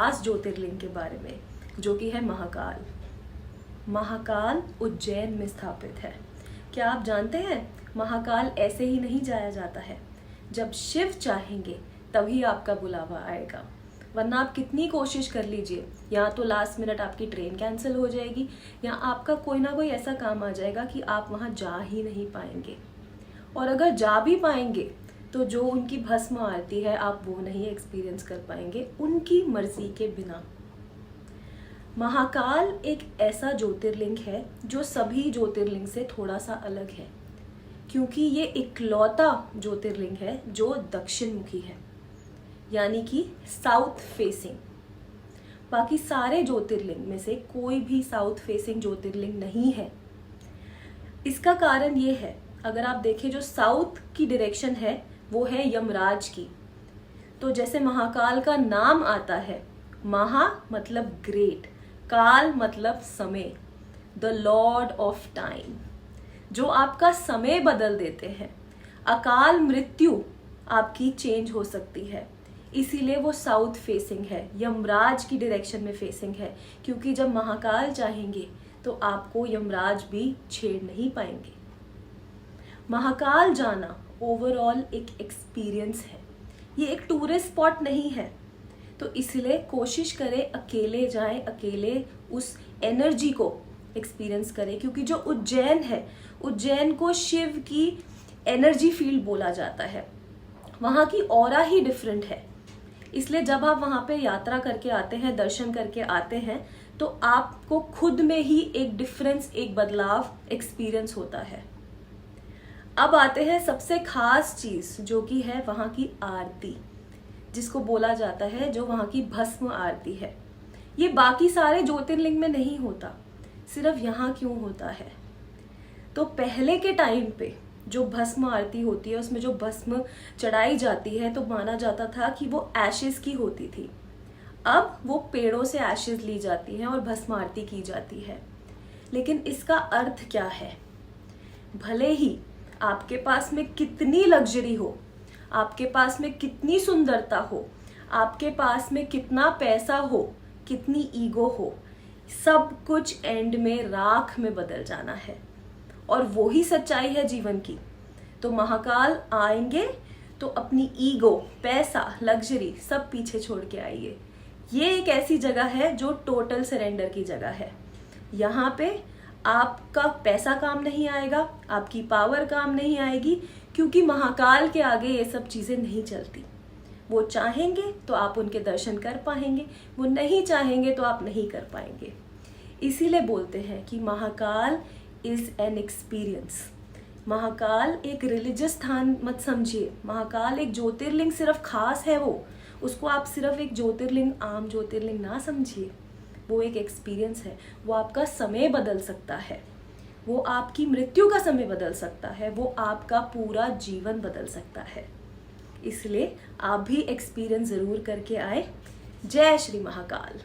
खास ज्योतिर्लिंग के बारे में, जो कि है महाकाल। महाकाल उज्जैन में स्थापित है। क्या आप जानते हैं, महाकाल ऐसे ही नहीं जाया जाता है। जब शिव चाहेंगे तभी आपका बुलावा आएगा, वरना आप कितनी कोशिश कर लीजिए, या तो लास्ट मिनट आपकी ट्रेन कैंसिल हो जाएगी, या आपका कोई ना कोई ऐसा काम आ जाएगा कि आप वहाँ जा ही नहीं पाएंगे। और अगर जा भी पाएंगे तो जो उनकी भस्म आरती है आप वो नहीं एक्सपीरियंस कर पाएंगे उनकी मर्जी के बिना। महाकाल एक ऐसा ज्योतिर्लिंग है जो सभी ज्योतिर्लिंग से थोड़ा सा अलग है, क्योंकि ये इकलौता ज्योतिर्लिंग है जो दक्षिण मुखी है, यानी कि साउथ फेसिंग। बाकी सारे ज्योतिर्लिंग में से कोई भी साउथ फेसिंग ज्योतिर्लिंग नहीं है। इसका कारण ये है, अगर आप देखें जो साउथ की डायरेक्शन है वो है यमराज की। तो जैसे महाकाल का नाम आता है, महा मतलब ग्रेट, काल मतलब समय, द लॉर्ड ऑफ टाइम, जो आपका समय बदल देते हैं। अकाल मृत्यु आपकी चेंज हो सकती है, इसीलिए वो साउथ फेसिंग है, यमराज की डायरेक्शन में फेसिंग है, क्योंकि जब महाकाल चाहेंगे तो आपको यमराज भी छेड़ नहीं पाएंगे। महाकाल जाना ओवरऑल एक एक्सपीरियंस है, ये एक टूरिस्ट स्पॉट नहीं है। तो इसलिए कोशिश करें अकेले जाएं, अकेले उस एनर्जी को एक्सपीरियंस करें, क्योंकि जो उज्जैन है, उज्जैन को शिव की एनर्जी फील्ड बोला जाता है। वहाँ की ऑरा ही डिफरेंट है। इसलिए जब आप वहाँ पे यात्रा करके आते हैं, दर्शन करके आते हैं, तो आपको खुद में ही एक डिफरेंस, एक बदलाव एक्सपीरियंस होता है। अब आते हैं सबसे खास चीज, जो कि है वहाँ की आरती, जिसको बोला जाता है जो वहाँ की भस्म आरती है। ये बाकी सारे ज्योतिर्लिंग में नहीं होता, सिर्फ यहाँ क्यों होता है? तो पहले के टाइम पे जो भस्म आरती होती है, उसमें जो भस्म चढ़ाई जाती है, तो माना जाता था कि वो एशेस की होती थी। अब वो पेड़ों से एशेस ली जाती हैं और भस्म आरती की जाती है। लेकिन इसका अर्थ क्या है? भले ही आपके पास में कितनी लग्जरी हो, आपके पास में कितनी सुंदरता हो, आपके पास में कितना पैसा हो, कितनी ईगो हो, सब कुछ एंड में राख में बदल जाना है, और वो ही सच्चाई है जीवन की। तो महाकाल आएंगे तो अपनी ईगो, पैसा, लग्जरी सब पीछे छोड़ के आइए। ये एक ऐसी जगह है जो टोटल सरेंडर की जगह है। यहाँ पे आपका पैसा काम नहीं आएगा, आपकी पावर काम नहीं आएगी, क्योंकि महाकाल के आगे ये सब चीजें नहीं चलती। वो चाहेंगे तो आप उनके दर्शन कर पाएंगे, वो नहीं चाहेंगे तो आप नहीं कर पाएंगे। इसीलिए बोलते हैं कि Mahakal is an experience. Mahakal एक रिलीजियस स्थान मत समझिए। महाकाल एक ज्योतिर्लिंग सिर्फ खास है, वो उसको आप सिर्फ एक ज्योतिर्लिंग, आम ज्योतिर्लिंग ना समझिए। वो एक एक्सपीरियंस है। वो आपका समय बदल सकता है, वो आपकी मृत्यु का समय बदल सकता है, वो आपका पूरा जीवन बदल सकता है। इसलिए आप भी एक्सपीरियंस जरूर करके आए। जय श्री महाकाल।